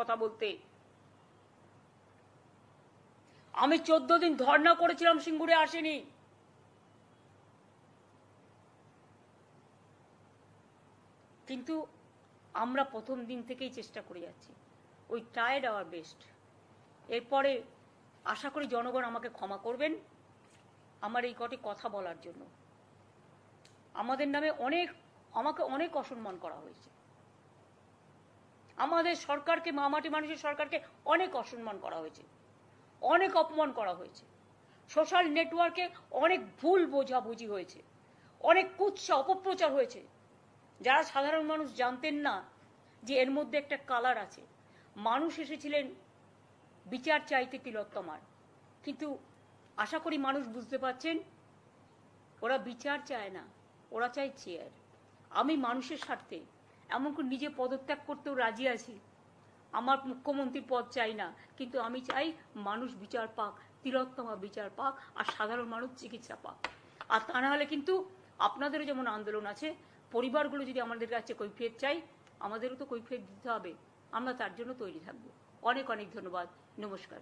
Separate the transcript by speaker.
Speaker 1: কথা বলতে। আমি 14 দিন ধর্ণা করেছিলাম, সিঙ্গুরে আসেনি। কিন্তু আমরা প্রথম দিন থেকেই চেষ্টা করে যাচ্ছি। We tried our best. এরপরে আশা করি জনগণ আমাকে ক্ষমা করবেন আমার এই কটি কথা বলার জন্য। আমাদের নামে আমাকে অনেক অসম্মান করা হয়েছে। আমাদের সরকারকে, মামাটি মানুষের সরকারকে অনেক অসম্মান করা হয়েছে, অনেক অপমান করা হয়েছে। সোশ্যাল নেটওয়ার্কে অনেক ভুল বোঝাবুঝি হয়েছে, অনেক কুৎসা অপপ্রচার হয়েছে, যারা সাধারণ মানুষ জানতেন না যে এর মধ্যে একটা কালার আছে। মানুষ এসেছিলেন বিচার চাইতে তিলোত্তমার, কিন্তু আশা করি মানুষ বুঝতে পারছেন ওরা বিচার চায় না, ওরা চায় চেয়ার। আমি মানুষের স্বার্থে এমনকি নিজে পদত্যাগ করতেও রাজি আছি। আমার মুখ্যমন্ত্রীর পদ চাই না, কিন্তু আমি চাই মানুষ বিচার পাক, তিলোত্তমা বিচার পাক, আর সাধারণ মানুষ চিকিৎসা পাক। আর তা না হলে কিন্তু আপনাদেরও যেমন আন্দোলন আছে, পরিবারগুলো যদি আমাদের কাছে কৈফিয়ত চাই, আমাদেরও তো কৈফিয়ত দিতে হবে। আমরা তার জন্য তৈরি থাকবো। অনেক অনেক ধন্যবাদ। নমস্কার।